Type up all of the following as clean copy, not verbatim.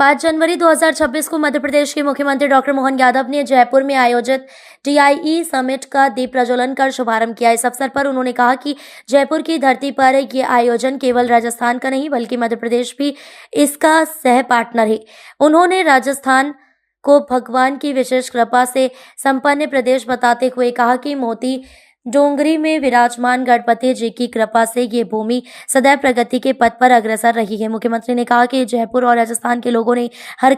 5 जनवरी 2026 को मध्य प्रदेश के मुख्यमंत्री डॉक्टर मोहन यादव ने जयपुर में आयोजित TIE समिट का दीप प्रज्वलन कर शुभारंभ किया। इस अवसर पर उन्होंने कहा कि जयपुर की धरती पर ये आयोजन केवल राजस्थान का नहीं बल्कि मध्य प्रदेश भी इसका सह पार्टनर है। उन्होंने राजस्थान को भगवान की विशेष कृपा से संपन्न प्रदेश बताते हुए कहा कि मोती डोंगरी में विराजमान गणपति जी की कृपा से ये भूमि सदैव प्रगति के पथ पर अग्रसर रही है। मुख्यमंत्री ने कहा कि जयपुर और राजस्थान के लोगों ने हर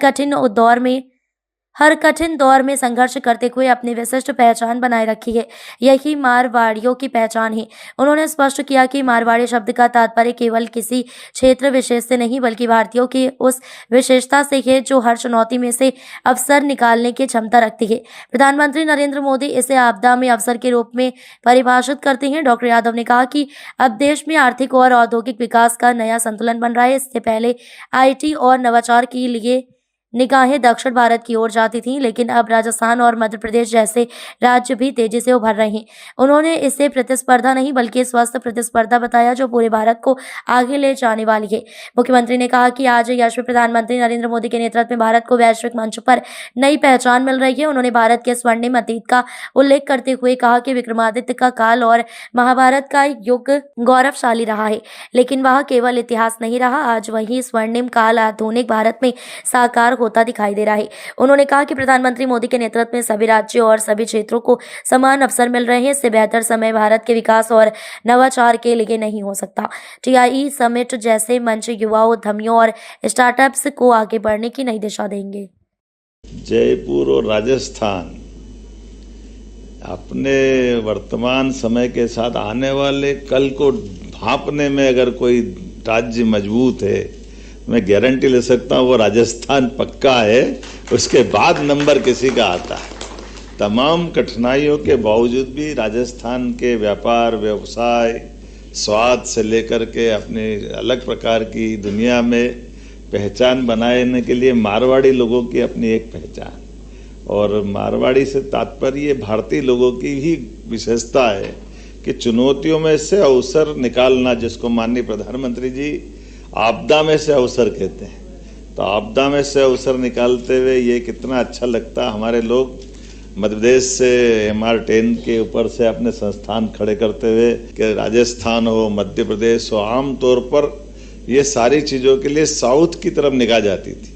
कठिन दौर में संघर्ष करते हुए अपनी विशिष्ट पहचान बनाए रखी है। यही मारवाड़ियों की पहचान है। उन्होंने स्पष्ट किया कि मारवाड़ी शब्द का तात्पर्य केवल किसी क्षेत्र विशेष से नहीं बल्कि भारतीयों की उस विशेषता से है जो हर चुनौती में से अवसर निकालने की क्षमता रखती है। प्रधानमंत्री नरेंद्र मोदी इसे आपदा में अवसर के रूप में परिभाषित करते हैं। डॉक्टर यादव ने कहा कि अब देश में आर्थिक और औद्योगिक विकास का नया संतुलन बन रहा है। इससे पहले IT और नवाचार के लिए निगाहें दक्षिण भारत की ओर जाती थीं, लेकिन अब राजस्थान और मध्य प्रदेश जैसे राज्य भी तेजी से उभर रहे हैं। उन्होंने इसे प्रतिस्पर्धा नहीं बल्कि स्वस्थ प्रतिस्पर्धा बताया जो पूरे भारत को आगे ले जाने वाली है। मुख्यमंत्री ने कहा कि आज यशस्वी प्रधानमंत्री नरेंद्र मोदी के नेतृत्व में भारत को वैश्विक मंच पर नई पहचान मिल रही है। उन्होंने भारत के स्वर्णिम अतीत का उल्लेख करते हुए कहा कि विक्रमादित्य का काल और महाभारत का युग गौरवशाली रहा है, लेकिन वह केवल इतिहास नहीं रहा। आज वही स्वर्णिम काल आधुनिक भारत में साकार होता दिखाई दे रहा है। उन्होंने कहा कि प्रधानमंत्री मोदी के नेतृत्व में सभी राज्यों और सभी क्षेत्रों को समान अवसर मिल रहे हैं। इससे बेहतर समय भारत के विकास और नवाचार के लिए नहीं हो सकता। TIE समिट जैसे मंच युवाओं, उद्यमियों और स्टार्टअप्स को आगे बढ़ने की नई दिशा देंगे। जयपुर और राजस्थान अपने वर्तमान समय के साथ आने वाले कल को भांपने में अगर कोई राज्य मजबूत है, मैं गारंटी ले सकता हूँ वो राजस्थान पक्का है। उसके बाद नंबर किसी का आता है। तमाम कठिनाइयों के बावजूद भी राजस्थान के व्यापार, व्यवसाय, स्वाद से लेकर के अपने अलग प्रकार की दुनिया में पहचान बनाने के लिए मारवाड़ी लोगों की अपनी एक पहचान, और मारवाड़ी से तात्पर्य भारतीय लोगों की ही विशेषता है कि चुनौतियों में से अवसर निकालना, जिसको माननीय प्रधानमंत्री जी आपदा में से अवसर कहते हैं। तो आपदा में से अवसर निकालते हुए ये कितना अच्छा लगता। हमारे लोग मध्य प्रदेश से MR10 के ऊपर से अपने संस्थान खड़े करते हुए कि राजस्थान हो, मध्य प्रदेश हो, आम तौर पर ये सारी चीज़ों के लिए साउथ की तरफ निगाह जाती थी,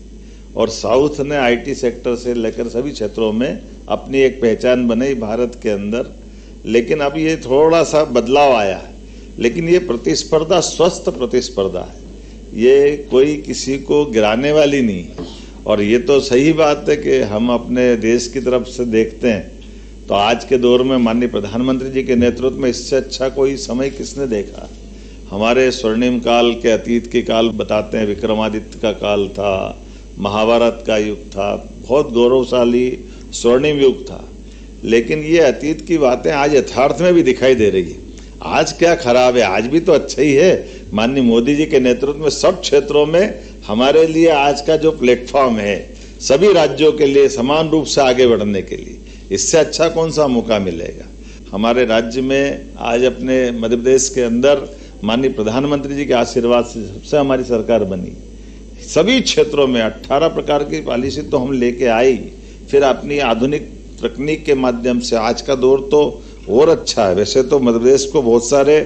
और साउथ ने IT सेक्टर से लेकर सभी क्षेत्रों में अपनी एक पहचान बनाई भारत के अंदर। लेकिन अब ये थोड़ा सा बदलाव आया है, लेकिन ये प्रतिस्पर्धा स्वस्थ प्रतिस्पर्धा है, ये कोई किसी को गिराने वाली नहीं। और ये तो सही बात है कि हम अपने देश की तरफ से देखते हैं तो आज के दौर में माननीय प्रधानमंत्री जी के नेतृत्व में इससे अच्छा कोई समय किसने देखा। हमारे स्वर्णिम काल के अतीत के काल बताते हैं, विक्रमादित्य का काल था, महाभारत का युग था, बहुत गौरवशाली स्वर्णिम युग था। लेकिन ये अतीत की बातें आज यथार्थ में भी दिखाई दे रही है। आज क्या खराब है, आज भी तो अच्छा ही है। माननीय मोदी जी के नेतृत्व में सब क्षेत्रों में हमारे लिए आज का जो प्लेटफॉर्म है, सभी राज्यों के लिए समान रूप से आगे बढ़ने के लिए, इससे अच्छा कौन सा मौका मिलेगा। हमारे राज्य में आज अपने मध्य प्रदेश के अंदर माननीय प्रधानमंत्री जी के आशीर्वाद से सबसे हमारी सरकार बनी। सभी क्षेत्रों में 18 प्रकार की पॉलिसी तो हम लेके आई, फिर अपनी आधुनिक तकनीक के माध्यम से आज का दौर तो और अच्छा है। वैसे तो मध्य प्रदेश को बहुत सारे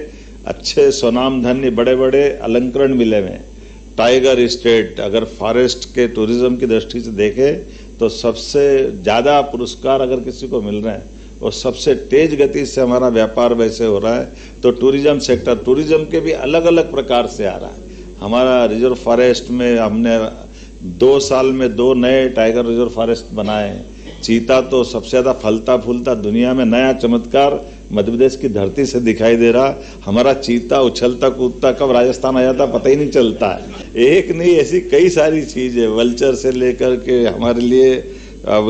अच्छे स्वनाम धन्य बड़े बड़े अलंकरण मिले हुए हैं। टाइगर स्टेट, अगर फॉरेस्ट के टूरिज्म की दृष्टि से देखें तो सबसे ज़्यादा पुरस्कार अगर किसी को मिल रहे हैं और सबसे तेज गति से हमारा व्यापार वैसे हो रहा है, तो टूरिज्म सेक्टर, टूरिज्म के भी अलग अलग प्रकार से आ रहा है। हमारा रिजर्व फॉरेस्ट में हमने 2 साल में 2 नए टाइगर रिजर्व फॉरेस्ट बनाए हैं। चीता तो सबसे ज़्यादा फलता फूलता दुनिया में नया चमत्कार मध्य प्रदेश की धरती से दिखाई दे रहा। हमारा चीता उछलता कूदता कब राजस्थान आ जाता पता ही नहीं चलता है। एक नहीं, ऐसी कई सारी चीज़ें, वल्चर से लेकर के हमारे लिए अब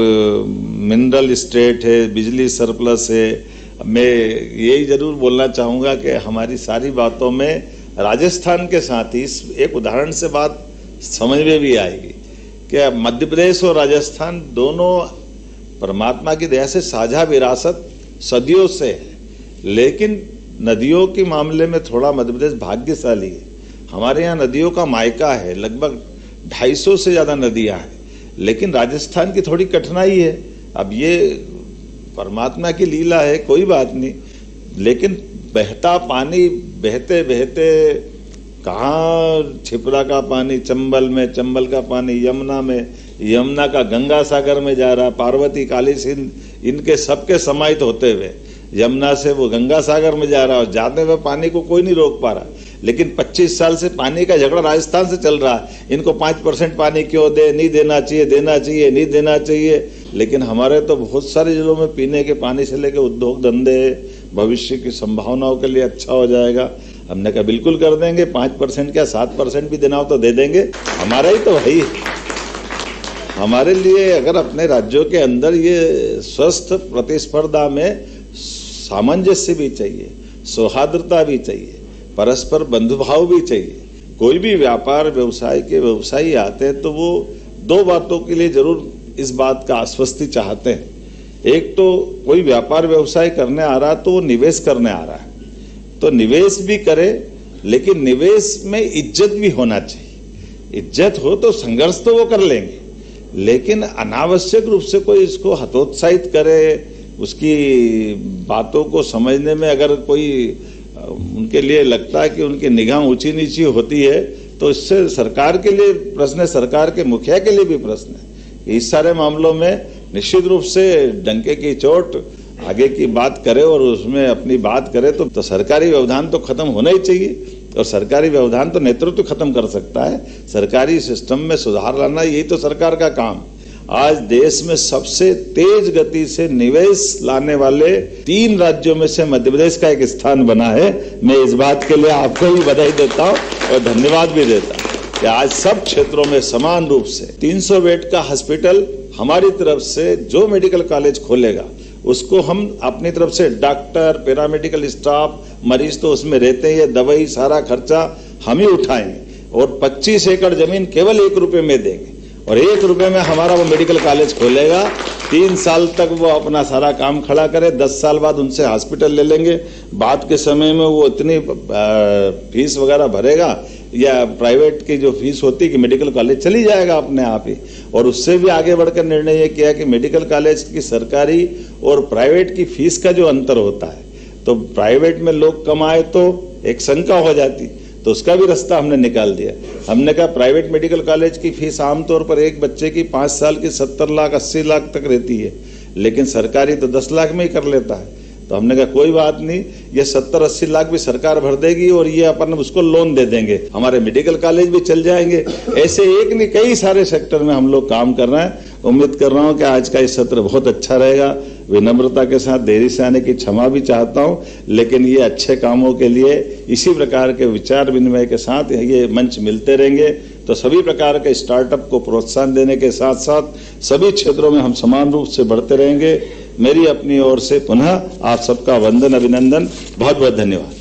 मिनरल स्टेट है, बिजली सरप्लस है। मैं यही जरूर बोलना चाहूँगा कि हमारी सारी बातों में राजस्थान के साथ ही एक उदाहरण से बात समझ में भी आएगी कि मध्य प्रदेश और राजस्थान दोनों परमात्मा की दया से साझा विरासत सदियों से है, लेकिन नदियों के मामले में थोड़ा मध्य प्रदेश भाग्यशाली है। हमारे यहाँ नदियों का मायका है, लगभग 250 से ज्यादा नदियां हैं, लेकिन राजस्थान की थोड़ी कठिनाई है। अब ये परमात्मा की लीला है, कोई बात नहीं, लेकिन बहता पानी बहते बहते कहाँ छिपरा का पानी चंबल में, चंबल का पानी यमुना में, यमुना का गंगा सागर में जा रहा, पार्वती काली सिंध इनके सबके समाहित होते हुए यमुना से वो गंगा सागर में जा रहा, और जाते हुए पानी को कोई नहीं रोक पा रहा। लेकिन 25 साल से पानी का झगड़ा राजस्थान से चल रहा है, इनको 5% पानी क्यों दे, नहीं देना चाहिए, देना चाहिए, नहीं देना चाहिए। लेकिन हमारे तो बहुत सारे जिलों में पीने के पानी से लेकर उद्योग धंधे, भविष्य की संभावनाओं के लिए अच्छा हो जाएगा। हमने कहा बिल्कुल कर देंगे, 5% क्या 7% भी देना हो तो दे देंगे, हमारा ही तो भाई। हमारे लिए अगर अपने राज्यों के अंदर ये स्वस्थ प्रतिस्पर्धा में सामंजस्य भी चाहिए, सौहार्दता भी चाहिए, परस्पर बंधुभाव भी चाहिए। कोई भी व्यापार व्यवसाय के व्यवसायी आते हैं तो वो दो बातों के लिए जरूर इस बात का आश्वस्ति चाहते हैं। एक तो कोई व्यापार व्यवसाय करने आ रहा तो वो निवेश करने आ रहा है, तो निवेश भी करे, लेकिन निवेश में इज्जत भी होना चाहिए। इज्जत हो तो संघर्ष तो वो कर लेंगे, लेकिन अनावश्यक रूप से कोई इसको हतोत्साहित करे, उसकी बातों को समझने में अगर कोई उनके लिए लगता है कि उनकी निगाह ऊंची नीची होती है, तो इससे सरकार के लिए प्रश्न है, सरकार के मुखिया के लिए भी प्रश्न है। इस सारे मामलों में निश्चित रूप से डंके की चोट आगे की बात करे और उसमें अपनी बात करे तो सरकारी व्यवधान तो खत्म होना ही चाहिए, और सरकारी व्यवधान तो नेतृत्व खत्म कर सकता है। सरकारी सिस्टम में सुधार लाना यही तो सरकार का काम। आज देश में सबसे तेज गति से निवेश लाने वाले 3 राज्यों में से मध्य प्रदेश का एक स्थान बना है। मैं इस बात के लिए आपको भी बधाई देता हूं और धन्यवाद भी देता हूं कि आज सब क्षेत्रों में समान रूप से 300 बेड का हॉस्पिटल हमारी तरफ से जो मेडिकल कॉलेज खोलेगा उसको हम अपनी तरफ से डॉक्टर, पैरामेडिकल स्टाफ, मरीज तो उसमें रहते हैं, दवाई सारा खर्चा हम ही उठाएंगे, और 25 एकड़ जमीन केवल 1 रुपए में देंगे, और 1 रुपए में हमारा वो मेडिकल कॉलेज खोलेगा। 3 साल तक वो अपना सारा काम खड़ा करे, 10 साल बाद उनसे हॉस्पिटल ले लेंगे। बाद के समय में वो इतनी फीस वगैरह भरेगा या प्राइवेट की जो फीस होती है कि मेडिकल कॉलेज चली जाएगा अपने आप ही। और उससे भी आगे बढ़कर निर्णय ये किया कि मेडिकल कॉलेज की सरकारी और प्राइवेट की फीस का जो अंतर होता है, तो प्राइवेट में लोग कम आए तो एक शंका हो जाती, तो उसका भी रास्ता हमने निकाल दिया। हमने कहा प्राइवेट मेडिकल कॉलेज की फीस आमतौर पर एक बच्चे की 5 साल की 70 लाख 80 लाख तक रहती है, लेकिन सरकारी तो 10 लाख में ही कर लेता है। तो हमने कहा कोई बात नहीं, ये 70-80 लाख भी सरकार भर देगी और ये अपन उसको लोन दे देंगे, हमारे मेडिकल कॉलेज भी चल जाएंगे। ऐसे एक नहीं कई सारे सेक्टर में हम लोग काम कर रहे हैं। उम्मीद कर रहा हूं कि आज का ये सत्र बहुत अच्छा रहेगा। विनम्रता के साथ देरी से आने की क्षमा भी चाहता हूं, लेकिन ये अच्छे कामों के लिए इसी प्रकार के विचार विनिमय के साथ ये मंच मिलते रहेंगे। तो सभी प्रकार के स्टार्टअप को प्रोत्साहन देने के साथ साथ सभी क्षेत्रों में हम समान रूप से बढ़ते रहेंगे। मेरी अपनी ओर से पुनः आप सबका वंदन, अभिनंदन, बहुत बहुत धन्यवाद।